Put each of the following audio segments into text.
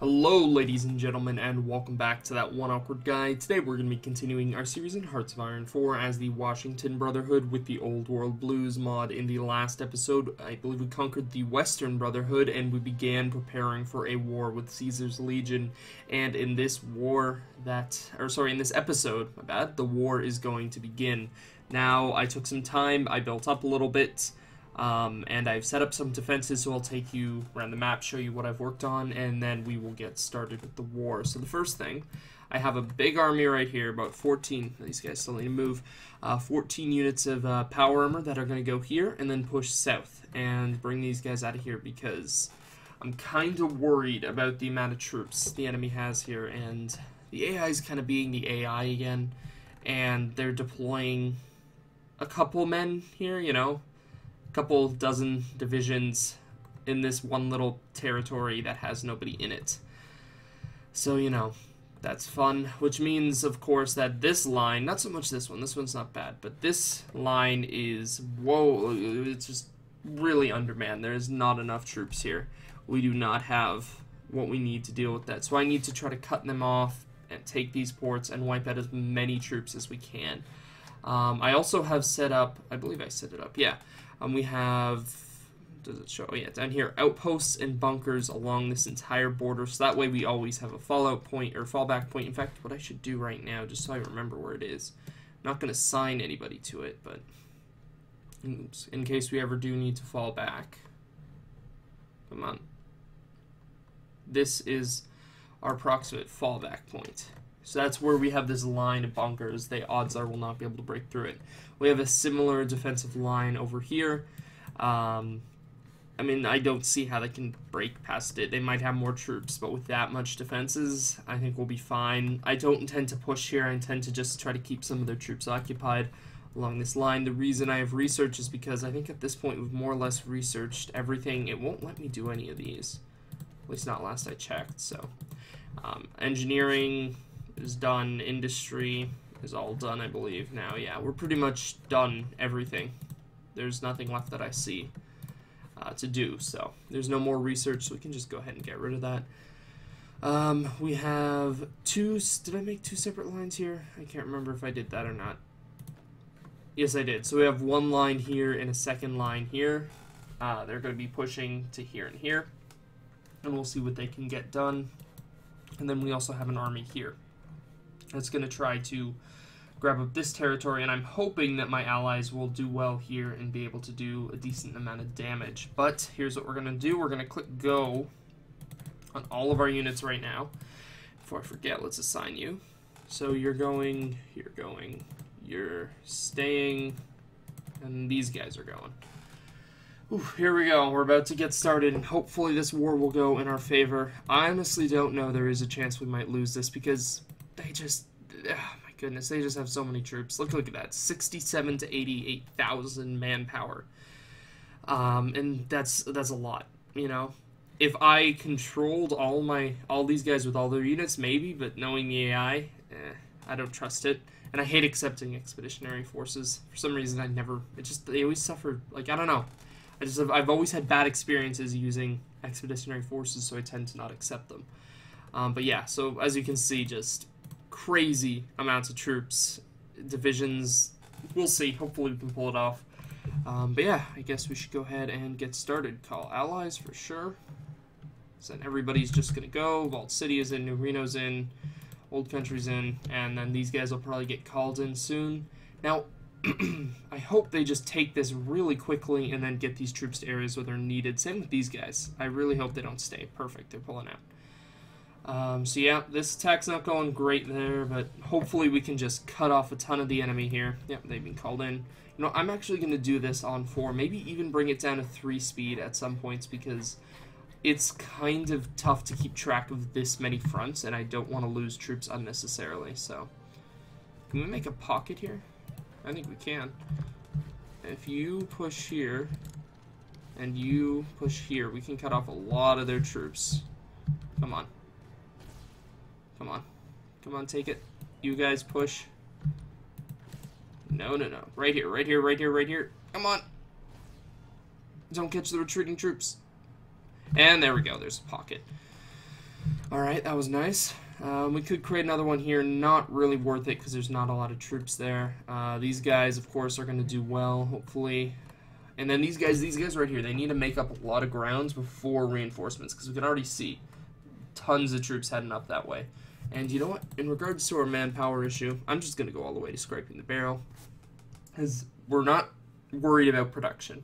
Hello ladies and gentlemen, and welcome back to That One Awkward Guy. Today we're going to be continuing our series in Hearts of Iron 4 as the Washington Brotherhood with the Old World Blues mod. In the last episode, I believe we conquered the Western Brotherhood and we began preparing for a war with Caesar's Legion. And in this in this episode, the war is going to begin. Now, I took some time, I built up a little bit, and I've set up some defenses, so I'll take you around the map, show you what I've worked on, and then we will get started with the war. So the first thing, I have a big army right here, about 14, these guys still need to move, 14 units of power armor that are going to go here, and then push south, and bring these guys out of here, because I'm kind of worried about the amount of troops the enemy has here, and the AI is kind of being the AI again, and they're deploying a couple men here, you know, couple dozen divisions in this one little territory that has nobody in it. So, you know, that's fun, which means, of course, that this line, not so much this one's not bad, but this line is, whoa, it's just really undermanned. There's not enough troops here. We do not have what we need to deal with that. So I need to try to cut them off and take these ports and wipe out as many troops as we can. I also have set up, I believe I set it up, yeah. We have, does it show? Oh, yeah, down here, outposts and bunkers along this entire border, so that way we always have a fallout point, or fallback point. In fact, what I should do right now, just so I remember where it is, I'm not going to assign anybody to it, but in case we ever do need to fall back. Come on. This is our approximate fallback point. So that's where we have this line of bunkers. They, odds are, will not be able to break through it. We have a similar defensive line over here. I mean, I don't see how they can break past it. They might have more troops, but with that much defenses, I think we'll be fine. I don't intend to push here. I intend to just try to keep some of their troops occupied along this line. The reason I have research is because I think at this point we've more or less researched everything. It won't let me do any of these. At least not last I checked, so. Engineering is done, industry is all done, I believe, now. Yeah, we're pretty much done everything. There's nothing left that I see to do, so there's no more research, so we can just go ahead and get rid of that. We have two, did I make two separate lines here? I can't remember if I did that or not. Yes, I did. So we have one line here and a second line here. They're going to be pushing to here and here, and we'll see what they can get done. And then we also have an army here that's going to try to grab up this territory, and I'm hoping that my allies will do well here and be able to do a decent amount of damage. But here's what we're going to do. We're going to click go on all of our units right now. Before I forget, let's assign you. So you're going, you're going, you're staying, and these guys are going. Ooh, here we go. We're about to get started, and hopefully this war will go in our favor. I honestly don't know. There is a chance we might lose this because they just, oh my goodness, they just have so many troops. Look at that, 67 to 88,000 manpower, and that's a lot. You know, if I controlled all these guys with all their units, maybe, but knowing the AI, I don't trust it. And I hate accepting expeditionary forces. For some reason, they always suffer. Like, I don't know. I've always had bad experiences using expeditionary forces, so I tend to not accept them. But yeah, so as you can see, just crazy amounts of troops, divisions. We'll see. Hopefully we can pull it off. But yeah, I guess we should go ahead and get started. Call allies for sure. So then everybody's just going to go. Vault City is in, New Reno's in, Old Country's in, and then these guys will probably get called in soon. Now, I hope they just take this really quickly and then get these troops to areas where they're needed. Same with these guys. I really hope they don't stay. Perfect. They're pulling out. So yeah, this attack's not going great there, but hopefully we can just cut off a ton of the enemy here. Yep, they've been called in. You know, I'm actually going to do this on 4, maybe even bring it down to 3 speed at some points because it's kind of tough to keep track of this many fronts, and I don't want to lose troops unnecessarily, so. Can we make a pocket here? I think we can. If you push here, and you push here, we can cut off a lot of their troops. Come on. Come on. Come on, take it. You guys push. No, no, no. Right here, right here, right here, right here. Come on. Don't catch the retreating troops. And there we go. There's a pocket. Alright, that was nice. We could create another one here. Not really worth it because there's not a lot of troops there. These guys, of course, are going to do well, hopefully. And then these guys right here, they need to make up a lot of grounds before reinforcements because we can already see tons of troops heading up that way. And you know what? In regards to our manpower issue, I'm just going to go all the way to scraping the barrel because we're not worried about production.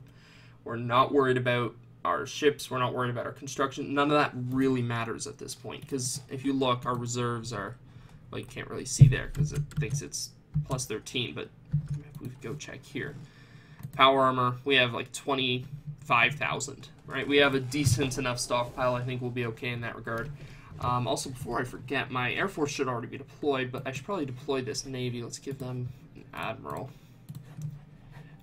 We're not worried about our ships. We're not worried about our construction. None of that really matters at this point because if you look, our reserves are, well, you can't really see there because it thinks it's plus 13, but if we go check here. Power armor, we have like 25,000, right? We have a decent enough stockpile. I think we'll be okay in that regard. Also, before I forget, my Air Force should already be deployed, but I should probably deploy this Navy. Let's give them an Admiral.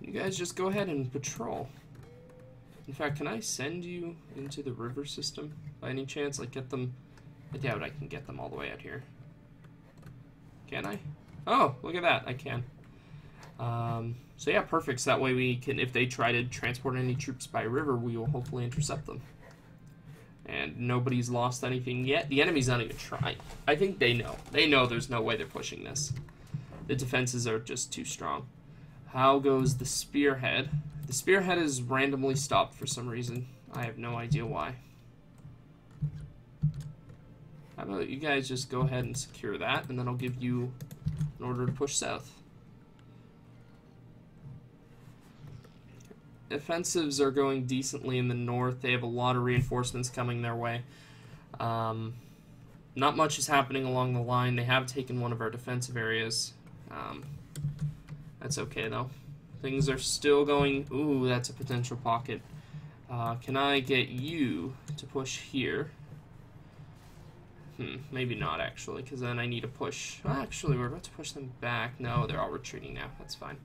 You guys just go ahead and patrol. In fact, can I send you into the river system by any chance? Like, get them... I doubt I can get them all the way out here. Can I? Oh, look at that. I can. So yeah, perfect. So that way we can, if they try to transport any troops by river, we will hopefully intercept them. And nobody's lost anything yet. The enemy's not even trying. I think they know. They know there's no way they're pushing this. The defenses are just too strong. How goes the spearhead? The spearhead is randomly stopped for some reason. I have no idea why. How about you guys just go ahead and secure that, and then I'll give you an order to push south. Offensives are going decently in the north. They have a lot of reinforcements coming their way. Not much is happening along the line. They have taken one of our defensive areas. That's okay, though. Things are still going... Ooh, that's a potential pocket. Can I get you to push here? Maybe not, actually, because then I need to push... Actually, we're about to push them back. No, they're all retreating now. That's fine.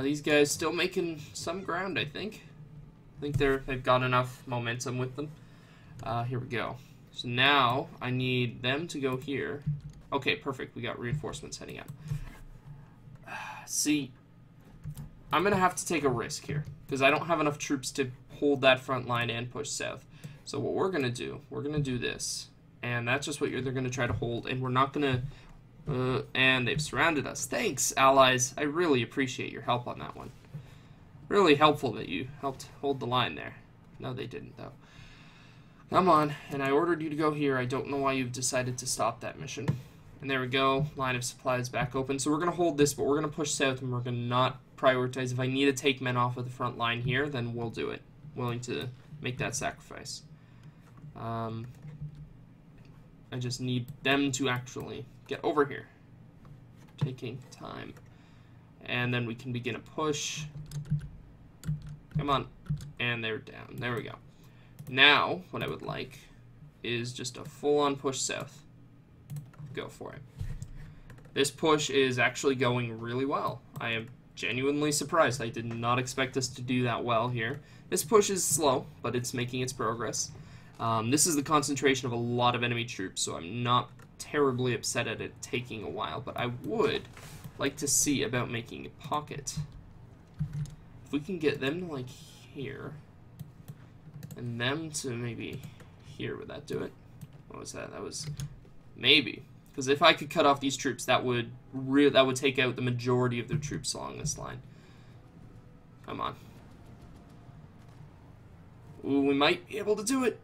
These guys still making some ground, I think. I think they've got enough momentum with them. Here we go. So now I need them to go here. Okay, perfect. We got reinforcements heading up. See, I'm going to have to take a risk here because I don't have enough troops to hold that front line and push south. So what we're going to do, we're going to do this. And that's just what they're going to try to hold. And we're not going to... and they've surrounded us. Thanks, allies. I really appreciate your help on that one. Really helpful that you helped hold the line there. No, they didn't, though. Come on. And I ordered you to go here. I don't know why you've decided to stop that mission. And there we go. Line of supplies back open. So we're going to hold this, but we're going to push south, and we're going to not prioritize. If I need to take men off of the front line here, then we'll do it. Willing to make that sacrifice. I just need them to actually... get over here. Taking time. And then we can begin a push. Come on. And they're down. There we go. Now, what I would like is just a full-on push south. Go for it. This push is actually going really well. I am genuinely surprised. I did not expect us to do that well here. This push is slow, but it's making its progress. This is the concentration of a lot of enemy troops, so I'm not terribly upset at it taking a while, but I would like to see about making a pocket. If we can get them to, like, here, and them to maybe here, would that do it? What was that? That was... maybe. Because if I could cut off these troops, that would take out the majority of their troops along this line. Come on. Ooh, we might be able to do it.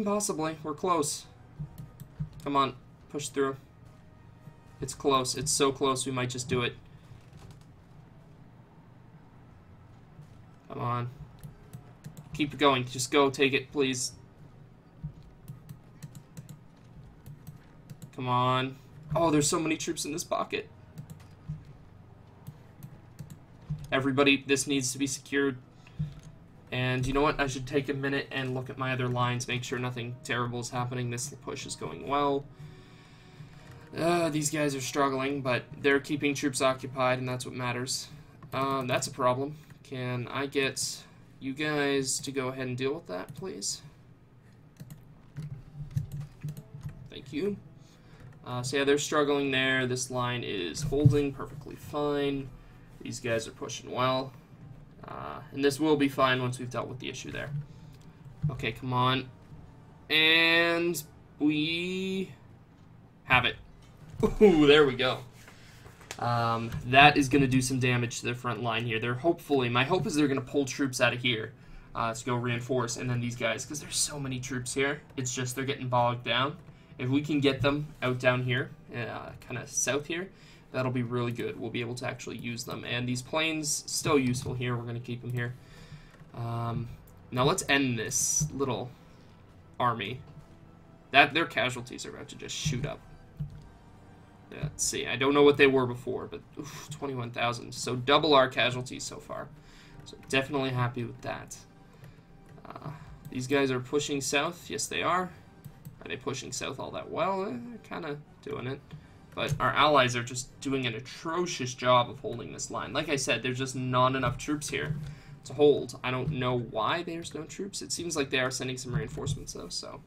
Possibly. We're close. Come on, push through. It's close. It's so close, we might just do it. Come on. Keep it going. Just go, take it, please. Come on. Oh, there's so many troops in this pocket. Everybody, this needs to be secured. And you know what? I should take a minute and look at my other lines, make sure nothing terrible is happening. This push is going well. These guys are struggling, but they're keeping troops occupied, and that's what matters. That's a problem. Can I get you guys to go ahead and deal with that, please? Thank you. So yeah, they're struggling there. This line is holding perfectly fine. These guys are pushing well. And this will be fine once we've dealt with the issue there. Okay, come on. And we have it. Ooh, there we go. That is going to do some damage to their front line here. They're hopefully, my hope is they're going to pull troops out of here to go reinforce, and then these guys, because there's so many troops here, it's just they're getting bogged down. If we can get them out down here, kind of south here, that'll be really good. We'll be able to actually use them. And these planes, still useful here. We're going to keep them here. Now let's end this little army. Their casualties are about to just shoot up. Let's see. I don't know what they were before, but 21,000. So double our casualties so far. So definitely happy with that. These guys are pushing south. Yes, they are. Are they pushing south all that well? They're kind of doing it. But our allies are just doing an atrocious job of holding this line. Like I said, there's just not enough troops here to hold. I don't know why there's no troops. It seems like they are sending some reinforcements, though, so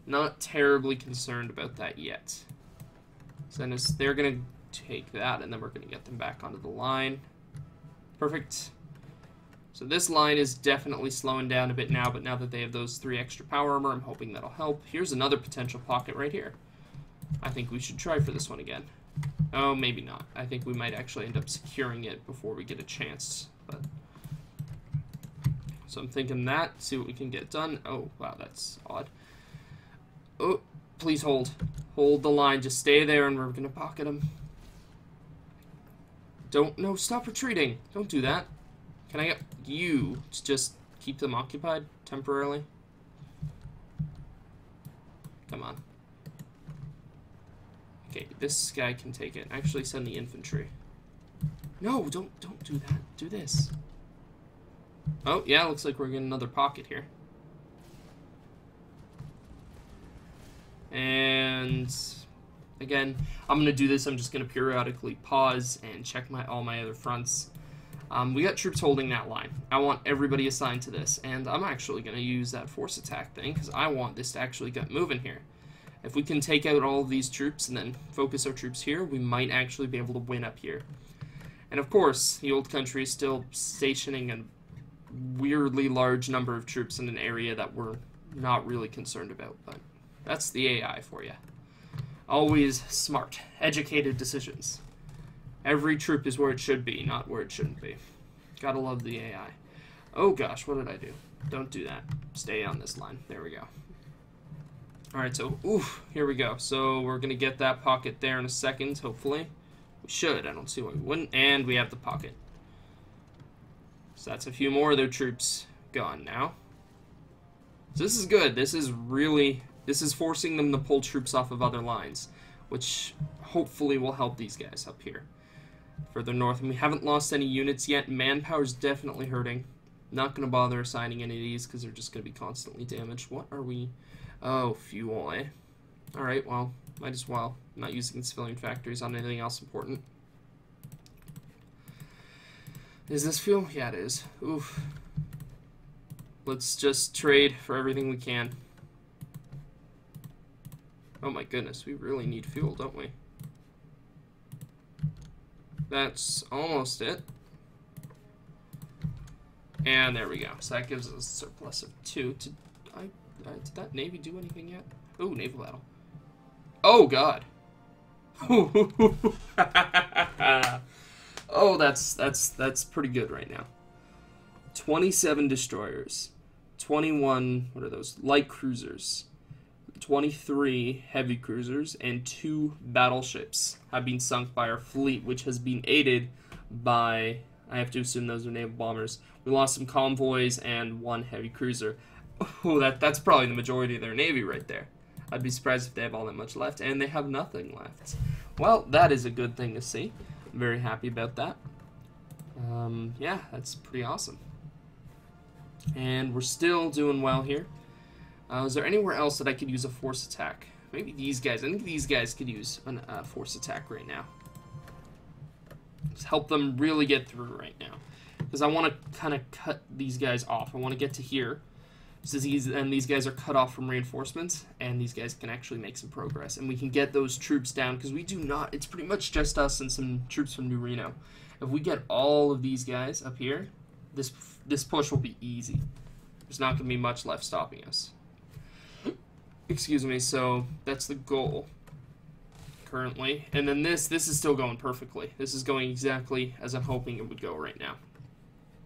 not terribly concerned about that yet. So they're going to take that, and then we're going to get them back onto the line. Perfect. So this line is definitely slowing down a bit now, but now that they have those 3 extra power armor, I'm hoping that'll help. Here's another potential pocket right here. I think we should try for this one again. Oh, maybe not. I think we might actually end up securing it before we get a chance. But so I'm thinking that, see what we can get done. Oh, wow, that's odd. Oh, please hold. Hold the line. Just stay there, and we're going to pocket them. No, stop retreating. Don't do that. Can I get you to just keep them occupied temporarily? Come on. Okay, this guy can take it. Actually, send the infantry. No, don't do that. Do this. Oh, yeah, looks like we're getting another pocket here. And again, I'm going to do this. I'm just going to periodically pause and check all my other fronts. We got troops holding that line. I want everybody assigned to this, and I'm actually going to use that force attack thing because I want this to actually get moving here. If we can take out all of these troops and then focus our troops here, we might actually be able to win up here. And of course, the old country is still stationing a weirdly large number of troops in an area that we're not really concerned about, but that's the AI for you. Always smart, educated decisions. Every troop is where it should be, not where it shouldn't be. Gotta love the AI. Oh gosh, what did I do? Don't do that. Stay on this line. There we go. Alright, so, oof, here we go. So we're gonna get that pocket there in a second, hopefully. We should. I don't see why we wouldn't. And we have the pocket. So that's a few more of their troops gone now. So this is good. This is forcing them to pull troops off of other lines, which hopefully will help these guys up here further north. And we haven't lost any units yet. Manpower's definitely hurting. Not going to bother assigning any of these because they're just going to be constantly damaged. What are we? Oh, fuel, eh? Alright, well, might as well. I'm not using civilian factories on anything else important. Is this fuel? Yeah, it is. Oof. Let's just trade for everything we can. Oh my goodness, we really need fuel, don't we? That's almost it. And there we go. So that gives us a surplus of 2. Did that Navy do anything yet? Oh, naval battle. Oh, God. Oh, that's pretty good right now. 27 destroyers. 21, what are those? Light cruisers. 23 heavy cruisers and 2 battleships have been sunk by our fleet, which has been aided by, I have to assume those are naval bombers. We lost some convoys and 1 heavy cruiser. Oh, that's probably the majority of their navy right there. I'd be surprised if they have all that much left, and they have nothing left. Well, that is a good thing to see. I'm very happy about that. Yeah, that's pretty awesome. And we're still doing well here. Is there anywhere else that I could use a force attack? Maybe these guys. I think these guys could use a force attack right now. Just help them really get through right now. Because I want to kind of cut these guys off. I want to get to here. So these guys are cut off from reinforcements. And these guys can actually make some progress. And we can get those troops down. Because we do not... It's pretty much just us and some troops from New Reno. If we get all of these guys up here, this push will be easy. There's not going to be much left stopping us. Excuse me, so that's the goal currently. And then this is still going perfectly. This is going exactly as I'm hoping it would go right now.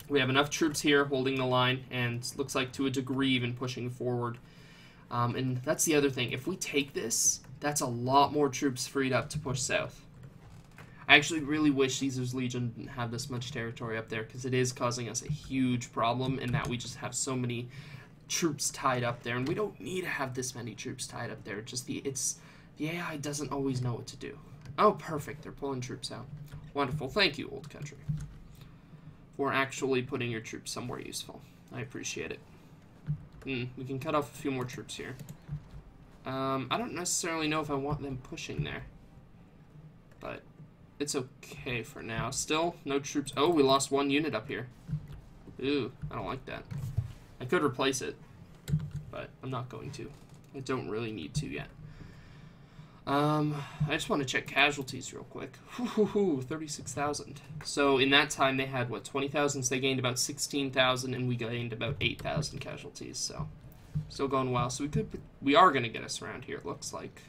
We have enough troops here holding the line, and looks like to a degree even pushing forward. And that's the other thing. If we take this, that's a lot more troops freed up to push south. I actually really wish Caesar's Legion didn't have this much territory up there, because it is causing us a huge problem in that we just have so many troops tied up there, and we don't need to have this many troops tied up there. Just the AI doesn't always know what to do. Oh, perfect. They're pulling troops out. Wonderful. Thank you, old country, for actually putting your troops somewhere useful. I appreciate it. We can cut off a few more troops here. I don't necessarily know if I want them pushing there, but it's okay for now. Still, no troops. Oh, we lost one unit up here. Ooh, I don't like that. I could replace it, but I'm not going to. I don't really need to yet. I just want to check casualties real quick. 36,000. So in that time they had, what, 20,000? So they gained about 16,000, and we gained about 8,000 casualties. So still going well. So we are going to get us around here, it looks like.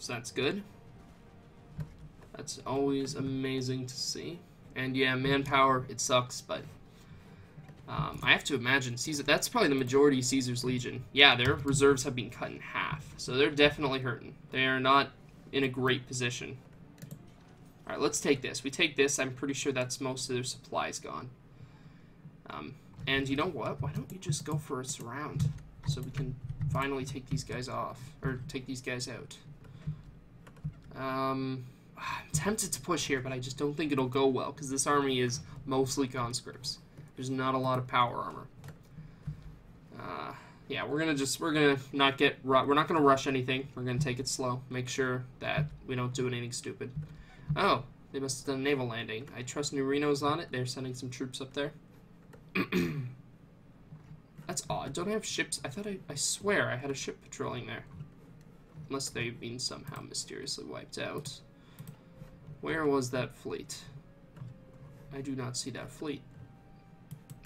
So that's good. That's always amazing to see. And yeah, manpower, it sucks, but I have to imagine Caesar, that's probably the majority of Caesar's Legion. Yeah, their reserves have been cut in half, so they're definitely hurting. They are not in a great position. Alright, let's take this. We take this, I'm pretty sure that's most of their supplies gone. And you know what? Why don't you just go for a surround, so we can finally take these guys off, or take these guys out. I'm tempted to push here, but I just don't think it'll go well, because this army is mostly conscripts. There's not a lot of power armor. Yeah, we're not gonna rush anything. We're gonna take it slow. Make sure that we don't do anything stupid. Oh, they must have done a naval landing. I trust New Reno's on it. They're sending some troops up there. That's odd. Don't I have ships? I swear I had a ship patrolling there. Unless they've been somehow mysteriously wiped out. Where was that fleet? I do not see that fleet.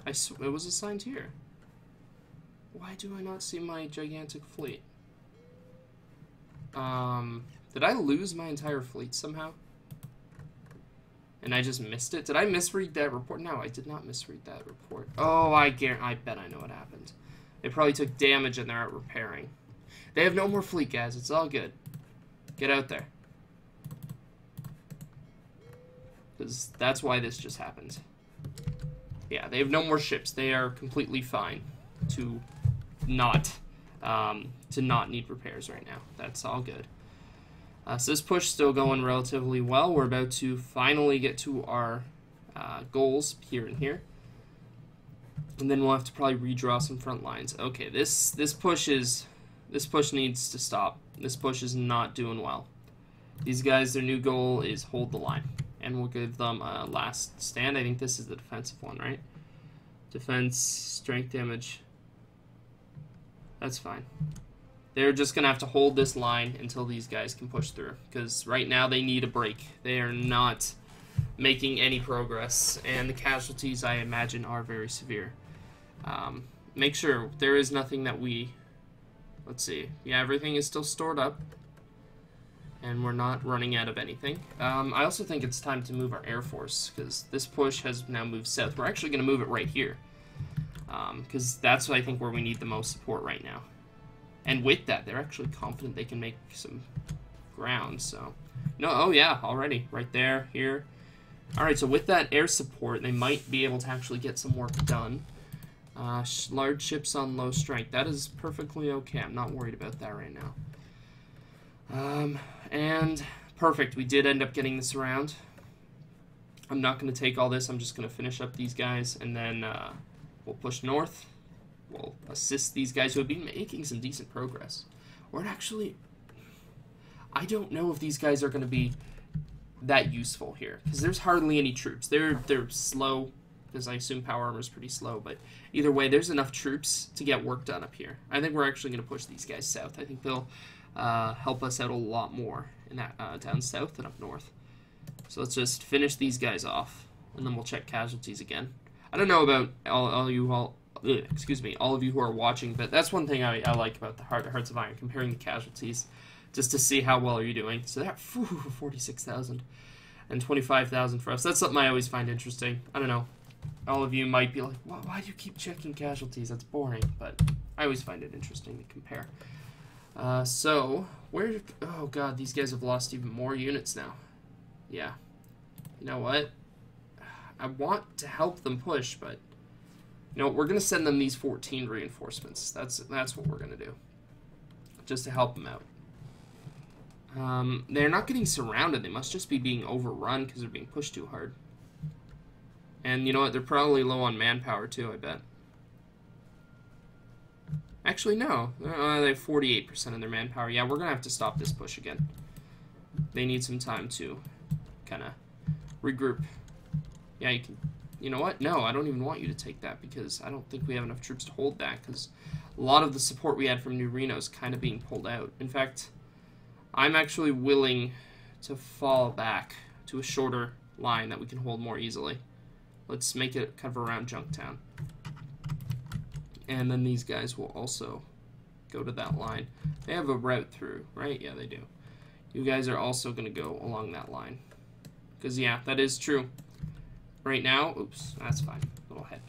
It was assigned here. Why do I not see my gigantic fleet? Did I lose my entire fleet somehow? And I just missed it? Did I misread that report? No, I did not misread that report. Oh, I bet I know what happened. They probably took damage and they're out repairing. They have no more fleet, guys. It's all good. Get out there. Because that's why this just happened. Yeah, they have no more ships. They are completely fine to not need repairs right now. That's all good. So this push is still going relatively well. We're about to finally get to our goals here and here. And then we'll have to probably redraw some front lines. Okay, this push needs to stop. This push is not doing well. These guys, their new goal is hold the line. And we'll give them a last stand. I think this is the defensive one, right? Defense, strength damage. That's fine. They're just going to have to hold this line until these guys can push through. Because right now they need a break. They are not making any progress. And the casualties, I imagine, are very severe. Make sure there is nothing that we... Let's see. Yeah, everything is still stored up. And we're not running out of anything. I also think it's time to move our Air Force, because this push has now moved south. We're actually going to move it right here, because that's, I think, where we need the most support right now. And with that, they're actually confident they can make some ground, so... No, oh yeah, already. Right there, here. Alright, so with that air support, they might be able to actually get some work done. Large ships on low strength. That is perfectly okay. I'm not worried about that right now. And perfect, we did end up getting this around. I'm not going to take all this, I'm just going to finish up these guys, and then we'll push north. We'll assist these guys who have been making some decent progress. Or actually, I don't know if these guys are going to be that useful here, because there's hardly any troops. They're slow, because I assume power armor is pretty slow, but either way, there's enough troops to get work done up here. I think we're actually going to push these guys south. I think they'll help us out a lot more in that down south than up north. So let's just finish these guys off, and then we'll check casualties again. I don't know about all you all excuse me, all of you who are watching. But that's one thing I like about the Hearts of Iron, comparing the casualties, just to see how well are you doing. So that 46,000 and 25,000 for us. That's something I always find interesting. I don't know. All of you might be like, well, why do you keep checking casualties? That's boring. But I always find it interesting to compare. So, where... Oh, God, these guys have lost even more units now. Yeah. You know what? I want to help them push, but... You know, we're going to send them these 14 reinforcements. That's what we're going to do. Just to help them out. They're not getting surrounded. They must just be being overrun because they're being pushed too hard. And you know what? They're probably low on manpower too, I bet. Actually, no. They have 48% of their manpower. Yeah, we're going to have to stop this push again. They need some time to kind of regroup. Yeah, you can... You know what? No, I don't even want you to take that because I don't think we have enough troops to hold that because a lot of the support we had from New Reno is kind of being pulled out. In fact, I'm actually willing to fall back to a shorter line that we can hold more easily. Let's make it kind of around Junktown. And then these guys will also go to that line. They have a route through, right? Yeah, they do. You guys are also going to go along that line. Because, yeah, that is true. Right now, oops, that's fine. Little head.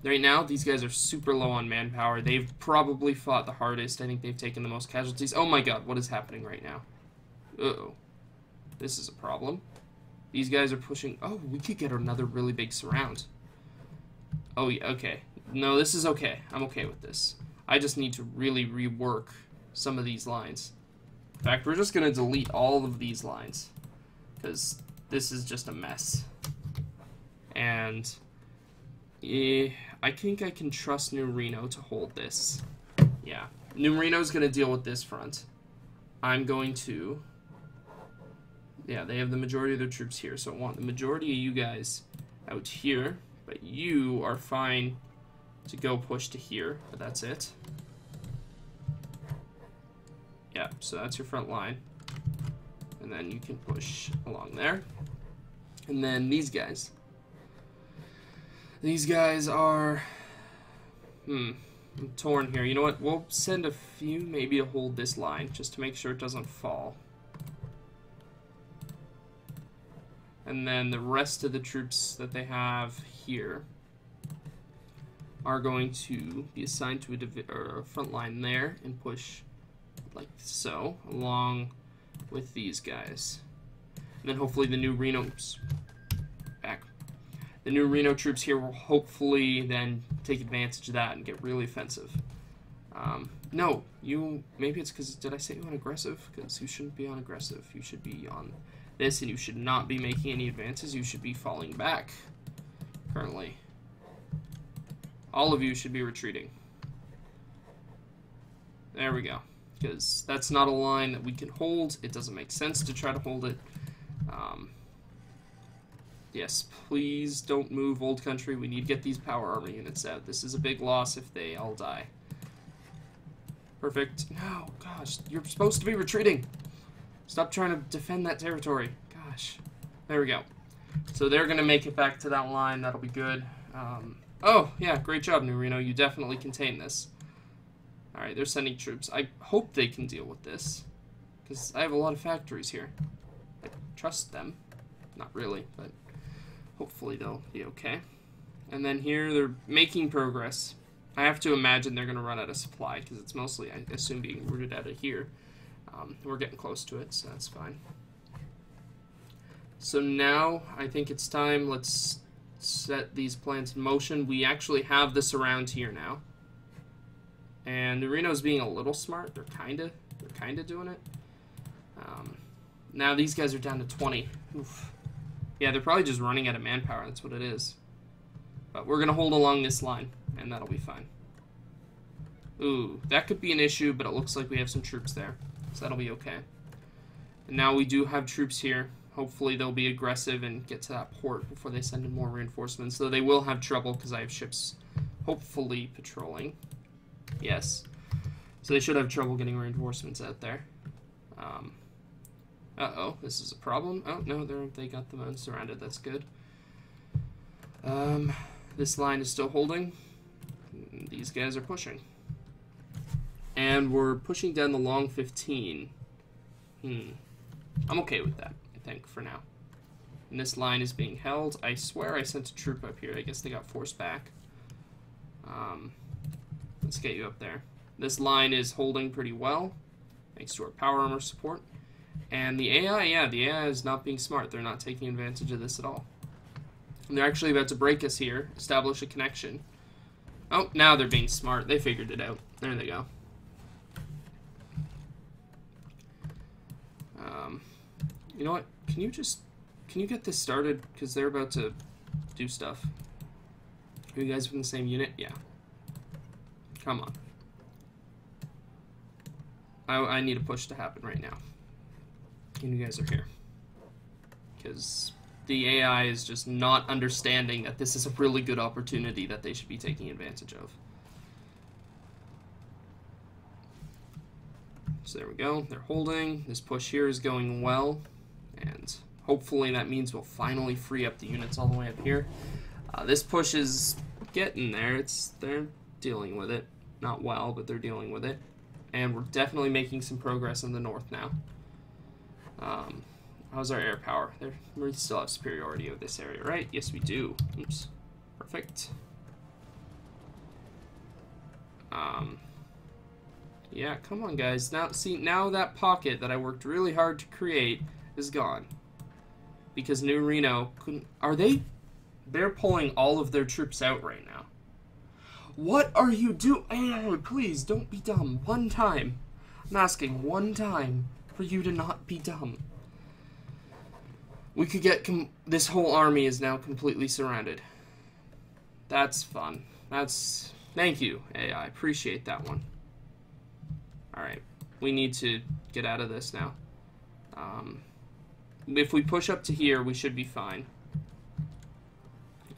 Right now, these guys are super low on manpower. They've probably fought the hardest. I think they've taken the most casualties. Oh my god, what is happening right now? Uh-oh. This is a problem. These guys are pushing... Oh, we could get another really big surround. Oh, yeah, okay. No, this is okay. I'm okay with this. I just need to really rework some of these lines. In fact, we're just going to delete all of these lines. Because this is just a mess. And I think I can trust New Reno to hold this. Yeah. New Reno's going to deal with this front. I'm going to... Yeah, they have the majority of their troops here, so I want the majority of you guys out here. But you are fine to go push to here, but that's it. Yeah, so that's your front line. And then you can push along there. And then these guys. These guys are... I'm torn here. You know what? We'll send a few maybe to hold this line, just to make sure it doesn't fall. And then the rest of the troops that they have here are going to be assigned to a front line there and push like so, along with these guys. And then hopefully the New Reno... Oops, back. The New Reno troops here will hopefully then take advantage of that and get really offensive. No, you... Maybe it's because... Did I say you on aggressive? Because you shouldn't be on aggressive. You should be on this, and you should not be making any advances. You should be falling back, currently. All of you should be retreating. There we go. Because that's not a line that we can hold. It doesn't make sense to try to hold it. Yes, please don't move, Old Country. We need to get these power armor units out. This is a big loss if they all die. Perfect. No, gosh, you're supposed to be retreating. Stop trying to defend that territory. Gosh. There we go. So they're going to make it back to that line. That'll be good. Oh, yeah, great job, New Reno. You definitely contained this. Alright, they're sending troops. I hope they can deal with this. Because I have a lot of factories here. I trust them. Not really, but hopefully they'll be okay. And then here, they're making progress. I have to imagine they're going to run out of supply, because it's mostly, I assume, being routed out of here. We're getting close to it, so that's fine. So now, I think it's time. Let's set these plans in motion. We actually have this around here now. And New Reno's being a little smart. They're kinda doing it. Now these guys are down to 20. Oof. Yeah, they're probably just running out of manpower. That's what it is. But we're gonna hold along this line, and that'll be fine. Ooh, that could be an issue, but it looks like we have some troops there. So that'll be okay. And now we do have troops here. Hopefully they'll be aggressive and get to that port before they send in more reinforcements. Though they will have trouble because I have ships hopefully patrolling. Yes. So they should have trouble getting reinforcements out there. Uh-oh, this is a problem. Oh, no, they got them surrounded. That's good. This line is still holding. these guys are pushing. And we're pushing down the long 15. I'm okay with that, I think, for now. And this line is being held. I swear I sent a troop up here. I guess they got forced back. Let's get you up there. This line is holding pretty well, thanks to our power armor support. And the AI, yeah, the AI is not being smart. They're not taking advantage of this at all. And they're actually about to break us here, establish a connection. Oh, now they're being smart. They figured it out. There they go. You know what? Can you get this started? Because they're about to do stuff. Are you guys from the same unit? Yeah. Come on. I need a push to happen right now. And you guys are here. Because the AI is just not understanding that this is a really good opportunity that they should be taking advantage of. So there we go. They're holding. This push here is going well. And hopefully that means we'll finally free up the units all the way up here. This push is getting there. They're dealing with it. Not well, but they're dealing with it. And we're definitely making some progress in the north now. How's our air power? We still have superiority of this area, right? Yes, we do. Oops. Perfect. Yeah, come on, guys. Now, see, now that pocket that I worked really hard to create is gone. Because New Reno couldn't... They're pulling all of their troops out right now. What are you doing? Hey, please, don't be dumb. One time. I'm asking one time for you to not be dumb. We could get... This whole army is now completely surrounded. That's fun. Thank you, AI. Appreciate that one. Alright. We need to get out of this now. If we push up to here, we should be fine.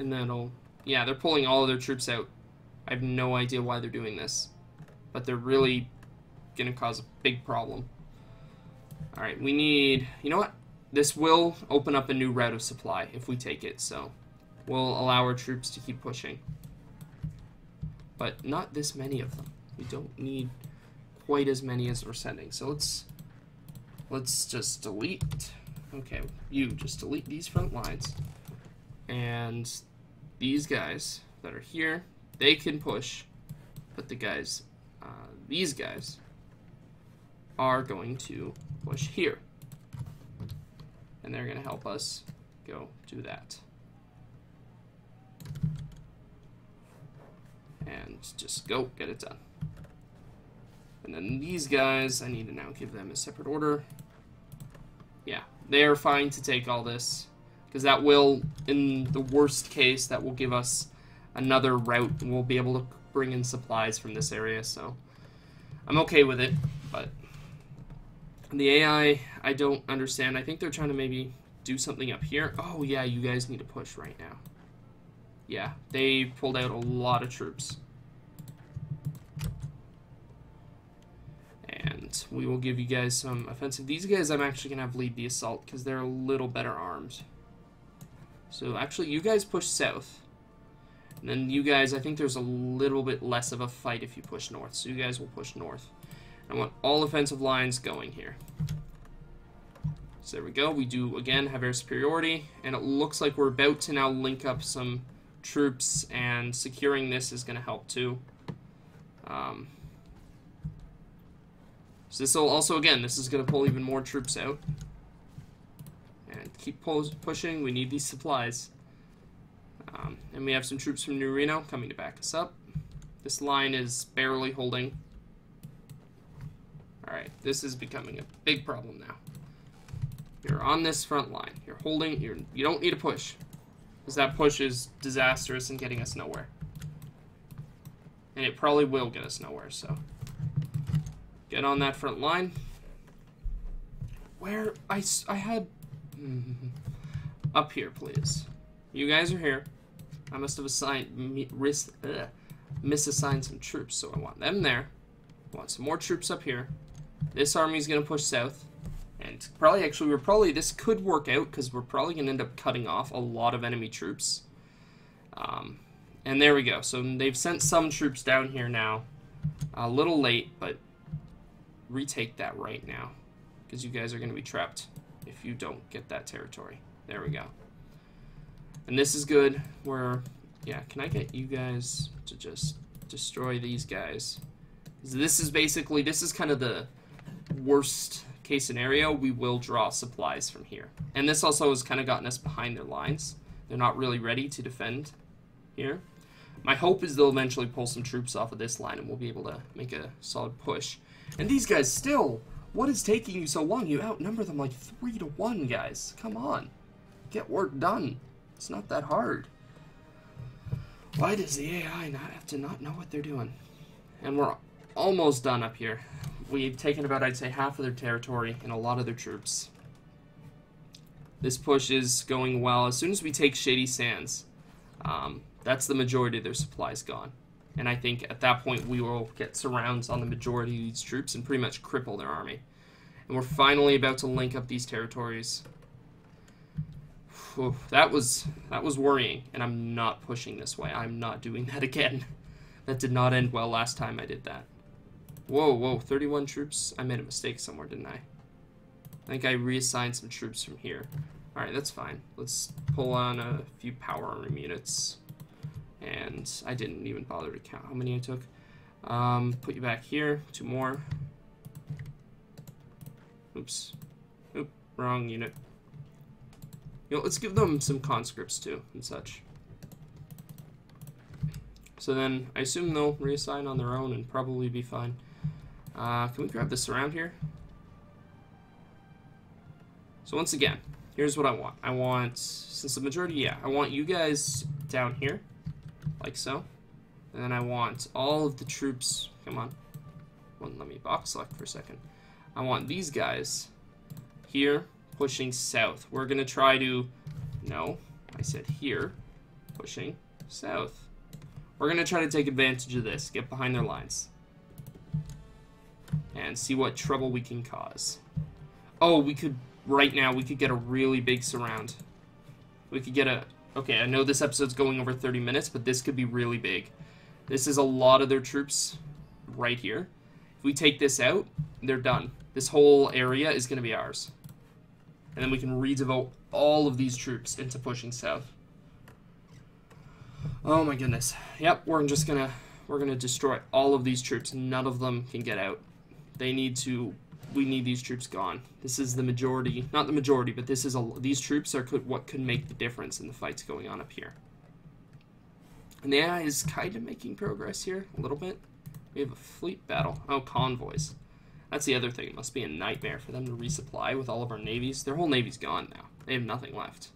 And that'll... Yeah, they're pulling all of their troops out. I have no idea why they're doing this. But they're really gonna cause a big problem. Alright, we need... You know what? This will open up a new route of supply if we take it, so... We'll allow our troops to keep pushing. But not this many of them. We don't need quite as many as we're sending. So let's just delete... Okay, you just delete these front lines. And these guys that are here, they can push. But the guys, these guys, are going to push here. And they're going to help us go do that. And just go, get it done. And then these guys, I need to now give them a separate order. Yeah, they're fine to take all this. Because that will, in the worst case, that will give us another route. And we'll be able to bring in supplies from this area, so... I'm okay with it, but... The AI, I don't understand. I think they're trying to maybe do something up here. Oh, yeah, you guys need to push right now. Yeah, they pulled out a lot of troops. And we will give you guys some offensive. These guys I'm actually going to have lead the assault because they're a little better armed. So actually, you guys push south. And then you guys, I think there's a little bit less of a fight if you push north. So you guys will push north. I want all offensive lines going here. So there we go. We do, again, have air superiority. And it looks like we're about to now link up some troops. And securing this is going to help too. So this will also, again, this is going to pull even more troops out. And keep pushing. We need these supplies. And we have some troops from New Reno coming to back us up. This line is barely holding. Alright, this is becoming a big problem now. You're on this front line. You're holding. You don't need to push. Because that push is disastrous and getting us nowhere. And it probably will get us nowhere, so... Get on that front line. Where I had... Up here, please. You guys are here. I must have misassigned some troops, so I want them there. I want some more troops up here. This army's going to push south. And probably, actually, this could work out, because we're probably going to end up cutting off a lot of enemy troops. And there we go. So they've sent some troops down here now. A little late, but retake that right now. Because you guys are going to be trapped if you don't get that territory. There we go. And this is good. Yeah, can I get you guys to just destroy these guys? This is kind of the worst case scenario. We will draw supplies from here. And this also has kind of gotten us behind their lines. They're not really ready to defend here. My hope is they'll eventually pull some troops off of this line and we'll be able to make a solid push. And these guys still, what is taking you so long? You outnumber them like 3-1, guys. Come on. Get work done. It's not that hard. Why does the AI have to not know what they're doing? And we're almost done up here. We've taken about, I'd say, half of their territory and a lot of their troops. This push is going well. As soon as we take Shady Sands, that's the majority of their supplies gone. And I think at that point we will get surrounds on the majority of these troops and pretty much cripple their army. And we're finally about to link up these territories. Whew, that was worrying, and I'm not pushing this way. I'm not doing that again. That did not end well last time I did that. Whoa, 31 troops. I made a mistake somewhere, didn't I? I think I reassigned some troops from here. Alright, that's fine. Let's pull on a few power armor units. And I didn't even bother to count how many I took. Put you back here. 2 more. Oops. Oop, wrong unit. You know, let's give them some conscripts too and such. So then I assume they'll reassign on their own and probably be fine. Can we grab this around here? So once again, here's what I want. I want, since the majority, I want you guys down here, like so. And then I want all of the troops, come on. Wouldn't let me box select for a second. I want these guys here, pushing south. We're gonna try to, no, I said here, pushing south. We're gonna try to take advantage of this, get behind their lines, and see what trouble we can cause. Oh, we could, right now, we could get a really big surround. We could get a, okay, I know this episode's going over 30 minutes, but this could be really big. This is a lot of their troops right here. If we take this out, they're done. This whole area is gonna be ours. And then we can redevote all of these troops into pushing south. Oh my goodness. Yep, we're gonna destroy all of these troops. None of them can get out. We need these troops gone. This is the majority, not the majority, but this is these troops are what could make the difference in the fights going on up here. And the AI is kind of making progress here, a little bit. We have a fleet battle. Oh, convoys. That's the other thing. It must be a nightmare for them to resupply with all of our navies. Their whole navy's gone now. They have nothing left.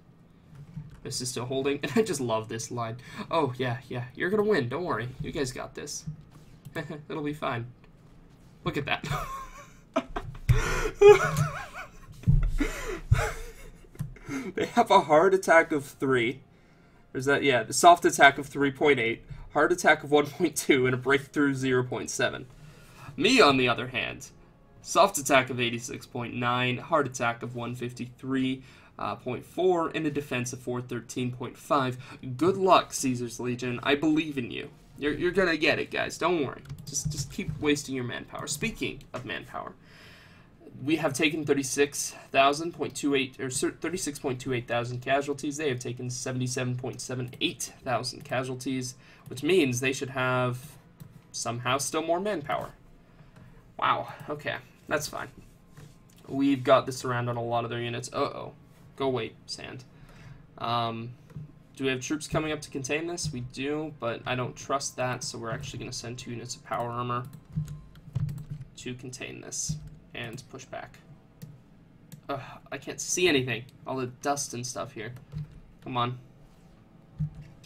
This is still holding, and I just love this line. Oh, yeah, you're gonna win. Don't worry. You guys got this. It'll be fine. Look at that. They have a hard attack of 3. There's that, yeah, the soft attack of 3.8, hard attack of 1.2, and a breakthrough 0.7. Me, on the other hand, soft attack of 86.9, hard attack of 153.4, and a defense of 413.5. Good luck, Caesar's Legion. I believe in you. You're gonna get it, guys. Don't worry. Just keep wasting your manpower. Speaking of manpower, we have taken 36.28 thousand casualties. They have taken 77.78 thousand casualties, which means they should have somehow still more manpower. Wow. Okay, that's fine. We've got this around on a lot of their units. Uh-oh. Go wait, Sand. Do we have troops coming up to contain this? We do, but I don't trust that, so we're actually going to send 2 units of power armor to contain this and push back. Ugh, I can't see anything. All the dust and stuff here. Come on.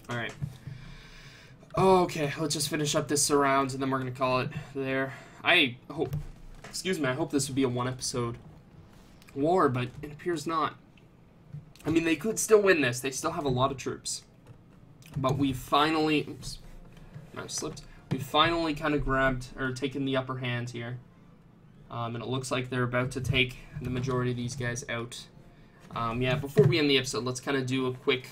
Alright. Okay, let's just finish up this surround, and then we're going to call it there. I hope, excuse me, I hope this would be a 1-episode war, but it appears not. I mean, they could still win this. They still have a lot of troops. But we finally... Oops. I slipped. We finally kind of grabbed, or taken the upper hand here. And it looks like they're about to take the majority of these guys out. Yeah, before we end the episode, let's kind of do a quick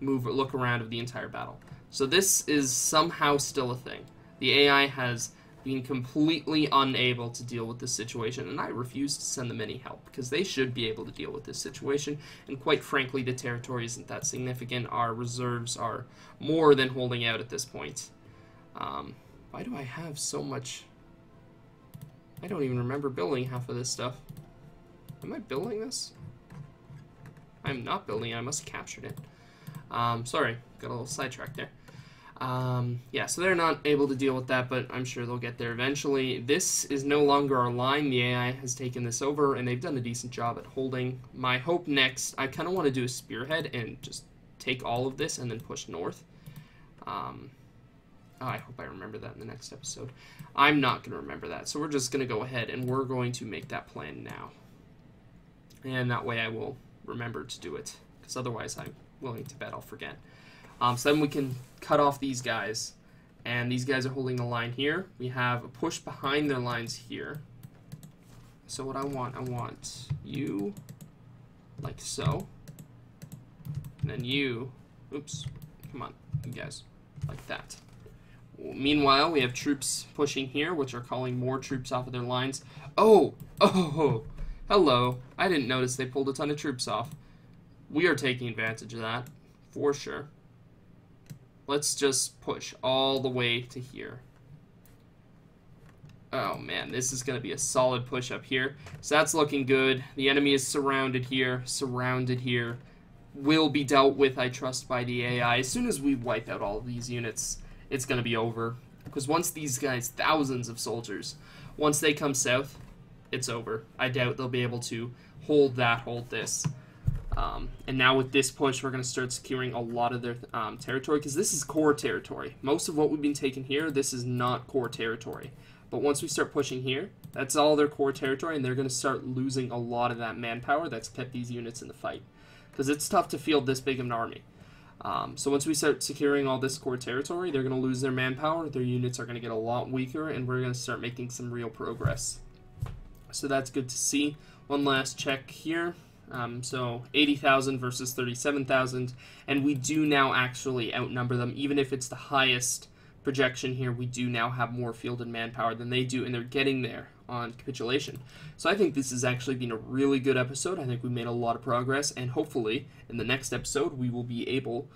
look around of the entire battle. So this is somehow still a thing. The AI has been completely unable to deal with this situation, and I refuse to send them any help, because they should be able to deal with this situation, and quite frankly, the territory isn't that significant. Our reserves are more than holding out at this point. Why do I have so much? I don't even remember building half of this stuff. Am I building this? I'm not building it. I must have captured it. Sorry, got a little sidetracked there. Yeah, so they're not able to deal with that, but I'm sure they'll get there eventually. This is no longer our line. The AI has taken this over, and they've done a decent job at holding. My hope next, I kind of want to do a spearhead and just take all of this and then push north. I hope I remember that in the next episode. I'm not going to remember that, so we're just going to go ahead and we're going to make that plan now. And that way I will remember to do it, because otherwise I'm willing to bet I'll forget. So then we can cut off these guys, and these guys are holding the line here. We have a push behind their lines here. So what I want you like so, and then you, oops, come on, you guys, like that. Meanwhile, we have troops pushing here, which are calling more troops off of their lines. Oh, hello. I didn't notice they pulled a ton of troops off. We are taking advantage of that, for sure. Let's just push all the way to here. Oh man, this is going to be a solid push up here. So that's looking good. The enemy is surrounded here, will be dealt with, I trust, by the AI. As soon as we wipe out all of these units, it's going to be over. Because once these guys, thousands of soldiers, once they come south, it's over. I doubt they'll be able to hold this. And now with this push, we're going to start securing a lot of their territory, because this is core territory. Most of what we've been taking here, this is not core territory. But once we start pushing here, that's all their core territory, and they're going to start losing a lot of that manpower that's kept these units in the fight. Because it's tough to field this big of an army. So once we start securing all this core territory, they're going to lose their manpower, their units are going to get a lot weaker, and we're going to start making some real progress. So that's good to see. One last check here. So 80,000 versus 37,000, and we do now actually outnumber them. Even if it's the highest projection here, we do now have more fielded manpower than they do, and they're getting there on capitulation. So I think this has actually been a really good episode. I think we made a lot of progress, and hopefully in the next episode we will be able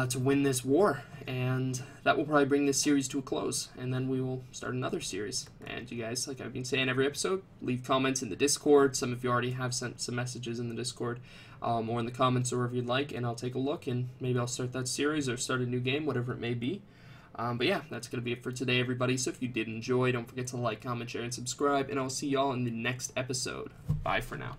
to win this war, and that will probably bring this series to a close, and then we will start another series. And you guys, like I've been saying every episode, leave comments in the Discord. Some of you already have sent some messages in the Discord, or in the comments, or wherever you'd like, and I'll take a look, and maybe I'll start that series or start a new game, whatever it may be. But yeah, that's going to be it for today, everybody. So if you did enjoy, don't forget to like, comment, share, and subscribe, and I'll see y'all in the next episode. Bye for now.